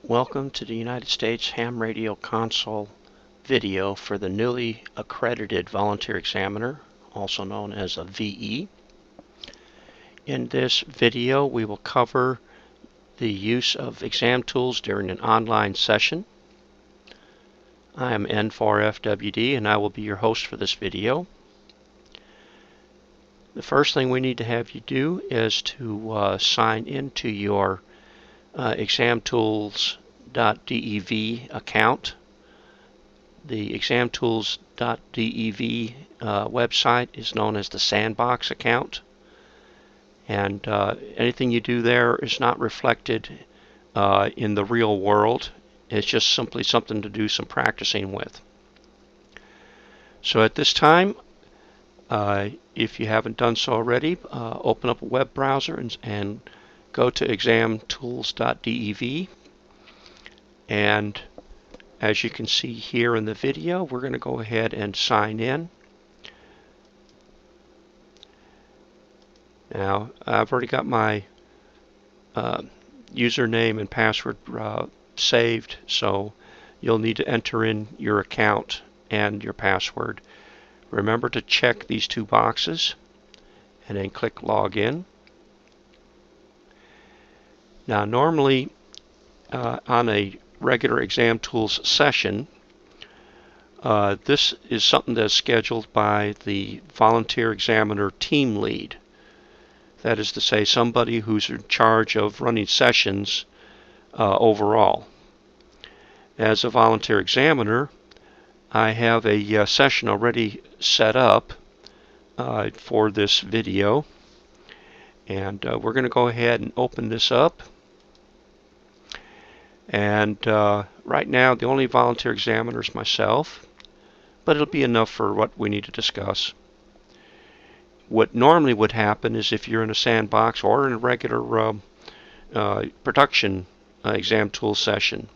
Welcome to the United States Ham Radio Console video for the Newly Accredited Volunteer Examiner, also known as a VE. In this video, we will cover the use of exam tools during an online session. I am N4FWD and I will be your host for this video. The first thing we need to have you do is to sign into your EXAMTOOLS.dev account. The EXAMTOOLS.dev website is known as the Sandbox account, and anything you do there is not reflected in the real world. It's just simply something to do some practicing with. So at this time, if you haven't done so already, open up a web browser and go to EXAMTOOLS.dev, and as you can see here in the video, we're going to go ahead and sign in. Now, I've already got my username and password saved, so you'll need to enter in your account and your password. Remember to check these two boxes and then click Login. Now, normally on a regular Exam Tools session, this is something that's scheduled by the volunteer examiner team lead. That is to say, somebody who's in charge of running sessions overall. As a volunteer examiner, I have a session already set up for this video, and we're going to go ahead and open this up. And right now, the only volunteer examiner is myself, but it'll be enough for what we need to discuss. What normally would happen is if you're in a sandbox or in a regular production exam tool session,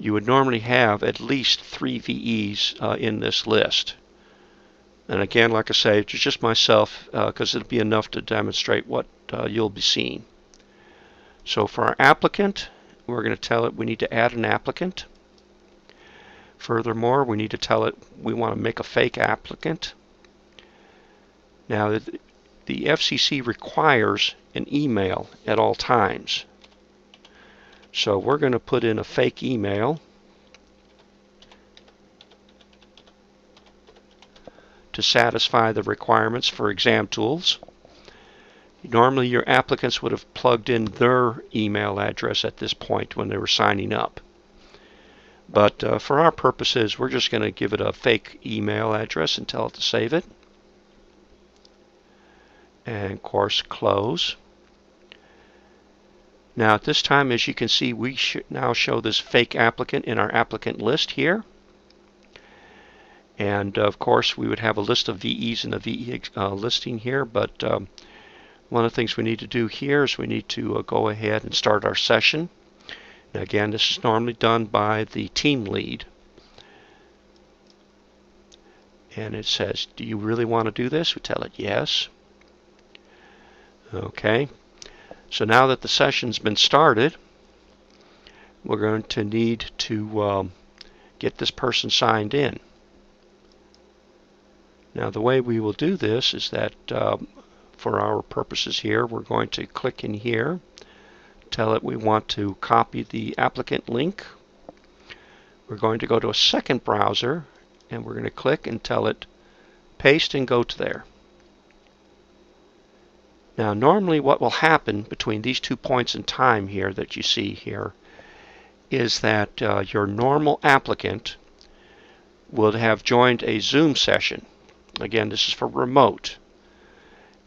you would normally have at least 3 VEs in this list. And again, like I say, it's just myself because it'll be enough to demonstrate what you'll be seeing. So for our applicant, we're going to tell it we need to add an applicant. Furthermore, we need to tell it we want to make a fake applicant. Now, the FCC requires an email at all times. So we're going to put in a fake email to satisfy the requirements for exam tools. Normally, your applicants would have plugged in their email address at this point when they were signing up. But for our purposes, we're just going to give it a fake email address and tell it to save it. And of course, close. Now at this time, as you can see, we should now show this fake applicant in our applicant list here. And of course, we would have a list of VEs in the VE listing here, but one of the things we need to do here is we need to go ahead and start our session. Now again, this is normally done by the team lead. And it says, do you really want to do this? We tell it yes. Okay. So now that the session's been started, we're going to need to get this person signed in. Now the way we will do this is that for our purposes here, we're going to click in here, tell it we want to copy the applicant link. We're going to go to a second browser, and we're going to click and tell it paste and go to there. Now normally what will happen between these 2 points in time here that you see here is that your normal applicant will have joined a Zoom session. Again, this is for remote.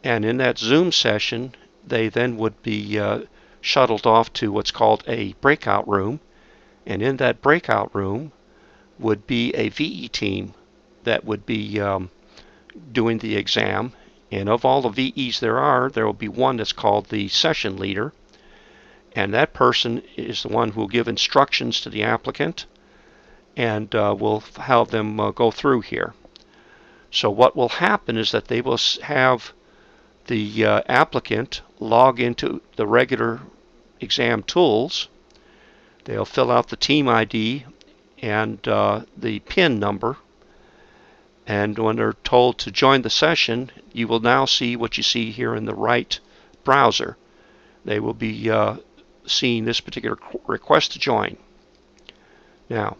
And in that Zoom session, they then would be shuttled off to what's called a breakout room. And in that breakout room would be a VE team that would be doing the exam. And of all the VEs there will be one that's called the session leader. And that person is the one who will give instructions to the applicant, and will have them go through here. So what will happen is that they will have the applicant log into the regular exam tools, They'll fill out the team ID and the PIN number. And when they're told to join the session, you will now see what you see here in the right browser. They will be seeing this particular request to join. Now,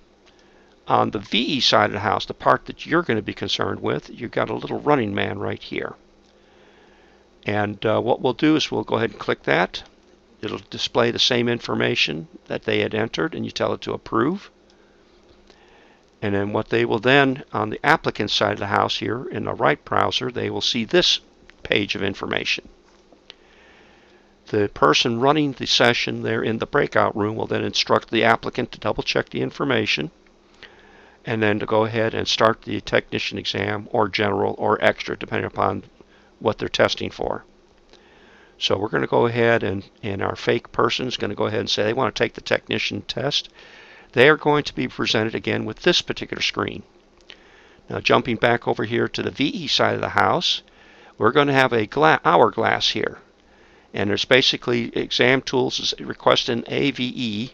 on the VE side of the house, the part that you're going to be concerned with, you've got a little running man right here. And what we'll do is we'll go ahead and click that. It'll display the same information that they had entered, and you tell it to approve. And then what they will then, on the applicant side of the house here in the right browser, they will see this page of information. The person running the session there in the breakout room will then instruct the applicant to double check the information and then to go ahead and start the technician exam or general or extra depending upon what they're testing for. So we're going to go ahead and our fake person is going to go ahead and say they want to take the technician test. They are going to be presented again with this particular screen. Now jumping back over here to the VE side of the house, we're going to have a hourglass here. And there's basically EXAMTOOLS is requesting a VE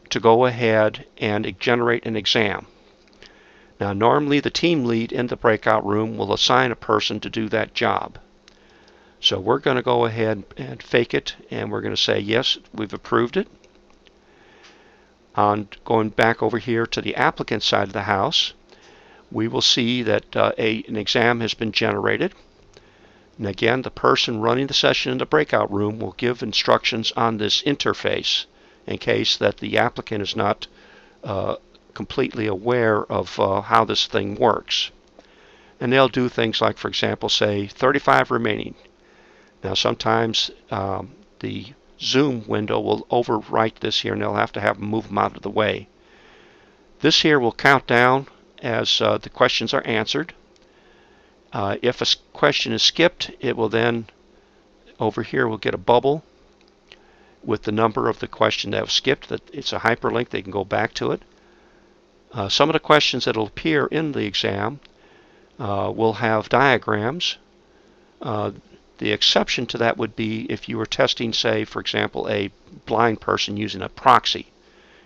to go ahead and generate an exam. Now normally the team lead in the breakout room will assign a person to do that job. So we're going to go ahead and fake it, and we're going to say yes, we've approved it. On going back over here to the applicant side of the house, we will see that an exam has been generated. And again, the person running the session in the breakout room will give instructions on this interface in case that the applicant is not completely aware of how this thing works. And they'll do things like, for example, say 35 remaining. Now sometimes the Zoom window will overwrite this here, and they'll have to move them out of the way. This here will count down as the questions are answered. If a question is skipped, it will then, over here, we'll get a bubble with the number of the question that was skipped. That it's a hyperlink, they can go back to it. Some of the questions that will appear in the exam will have diagrams. The exception to that would be if you were testing, say, for example, a blind person using a proxy,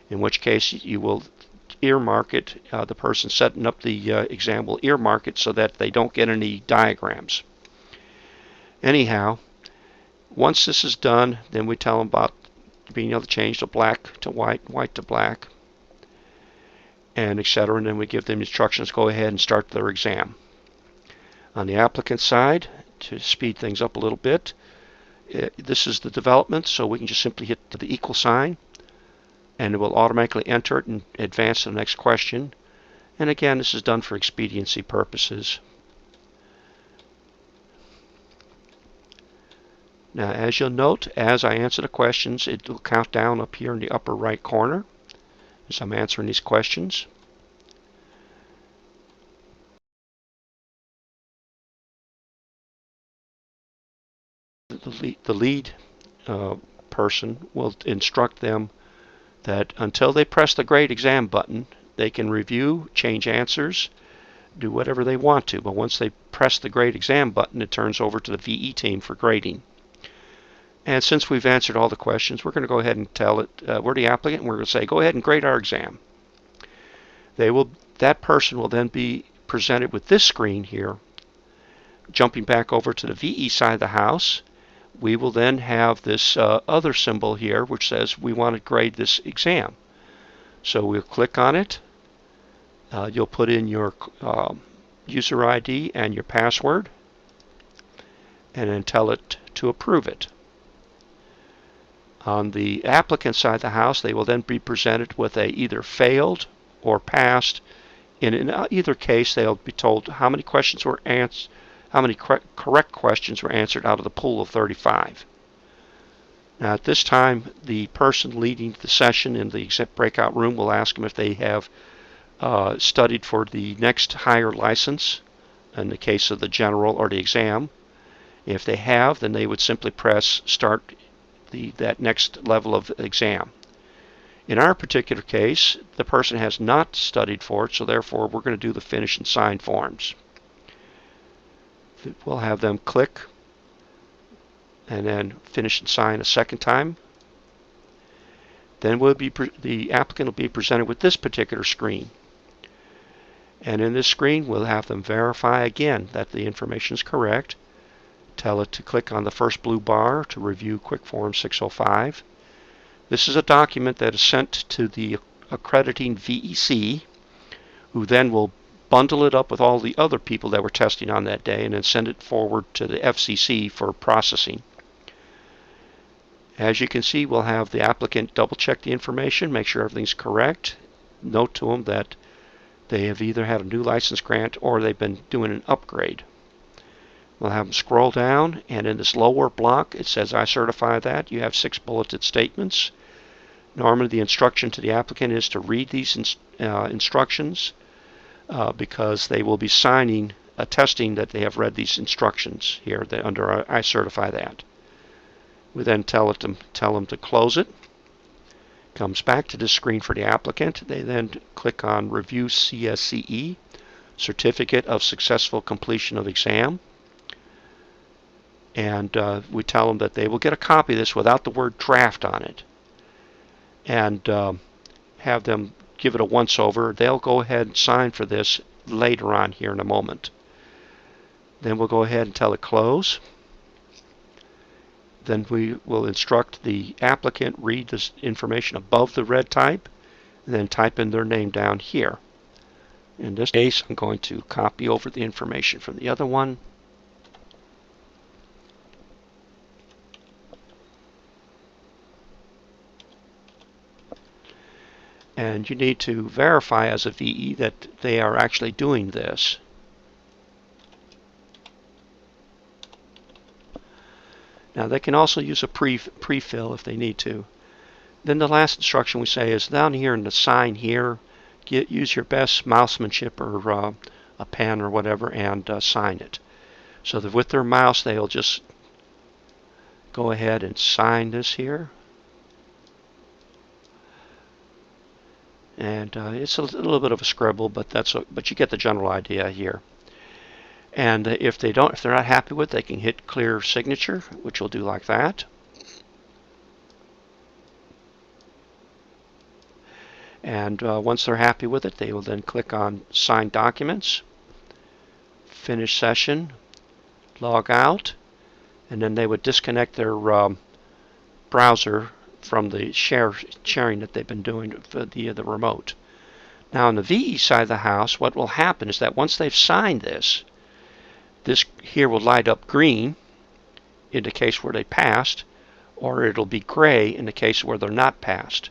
in which case you will earmark it. The person setting up the exam will earmark it so that they don't get any diagrams. Anyhow, once this is done, then we tell them about being able to change the black to white, white to black, and etc. And then we give them instructions to go ahead and start their exam. On the applicant side, to speed things up a little bit, this is the development, so we can just simply hit the equal sign and it will automatically enter it and advance to the next question. And again, this is done for expediency purposes. Now, as you'll note, as I answer the questions, it will count down up here in the upper right corner as I'm answering these questions. The lead person will instruct them that until they press the grade exam button, they can review, change answers, do whatever they want to. But once they press the grade exam button, it turns over to the VE team for grading. And since we've answered all the questions, we're going to go ahead and tell it, we're the applicant, and we're going to say, go ahead and grade our exam. That person will then be presented with this screen here. Jumping back over to the VE side of the house, we will then have this other symbol here which says we want to grade this exam. So we'll click on it. You'll put in your user ID and your password and then tell it to approve it. On the applicant side of the house, they will then be presented with a either failed or passed. In either case, they'll be told how many questions were answered, how many correct questions were answered out of the pool of 35. Now at this time, the person leading the session in the breakout room will ask them if they have studied for the next higher license in the case of the general or the exam. If they have, then they would simply press start that next level of exam. In our particular case, the person has not studied for it, so therefore we're going to do the finish and sign forms. We'll have them click and then finish and sign a second time. Then the applicant will be presented with this particular screen. And in this screen, we'll have them verify again that the information is correct. Tell it to click on the first blue bar to review Quick Form 605. This is a document that is sent to the accrediting VEC, who then will bundle it up with all the other people that were testing on that day and then send it forward to the FCC for processing. As you can see, we'll have the applicant double check the information, make sure everything's correct. Note to them that they have either had a new license grant or they've been doing an upgrade. We'll have them scroll down, and in this lower block it says I certify that. You have 6 bulleted statements. Normally the instruction to the applicant is to read these instructions because they will be signing, attesting that they have read these instructions here under I certify that. We then tell them to close it. Comes back to this screen for the applicant. They then click on Review CSCE, Certificate of Successful Completion of Exam. And we tell them that they will get a copy of this without the word draft on it. And have them give it a once-over. They'll go ahead and sign for this later on here in a moment. Then we'll go ahead and tell it close. Then we will instruct the applicant read this information above the red type, and then type in their name down here. In this case, I'm going to copy over the information from the other one. And you need to verify as a VE that they are actually doing this. Now they can also use a pre-fill if they need to. Then the last instruction we say is down here in the sign here, use your best mousemanship or a pen or whatever and sign it. So that with their mouse they'll just go ahead and sign this here. And it's a little bit of a scribble, but you get the general idea here. And if they're not happy with it, they can hit clear signature, which will do like that. And once they're happy with it, they will then click on Sign Documents, Finish Session, Log Out, and then they would disconnect their browser from the sharing that they've been doing via the remote. Now on the VE side of the house, what will happen is that once they've signed this here will light up green in the case where they passed, or it'll be gray in the case where they're not passed.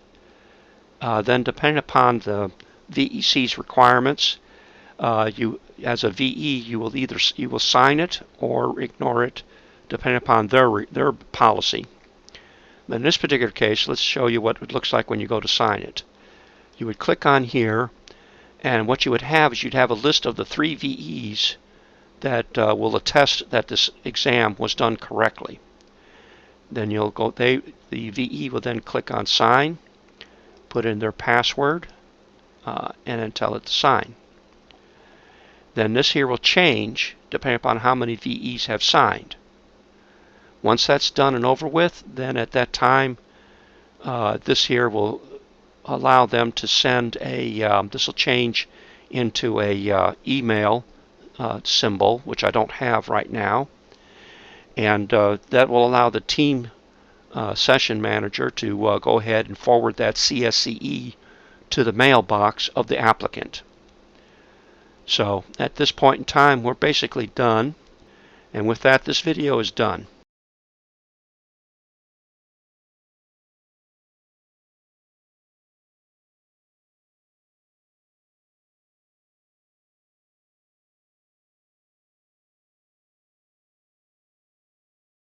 Then depending upon the VEC's requirements, you as a VE you will sign it or ignore it depending upon their policy. In this particular case, let's show you what it looks like when you go to sign it. You would click on here, and what you would have is you'd have a list of the 3 VEs that will attest that this exam was done correctly. Then the VE will then click on Sign, put in their password, and then tell it to sign. Then this here will change depending upon how many VEs have signed. Once that's done and over with, then at that time, this here will allow them to send this will change into a email symbol, which I don't have right now. And that will allow the team session manager to go ahead and forward that CSCE to the mailbox of the applicant. So at this point in time, we're basically done. And with that, this video is done.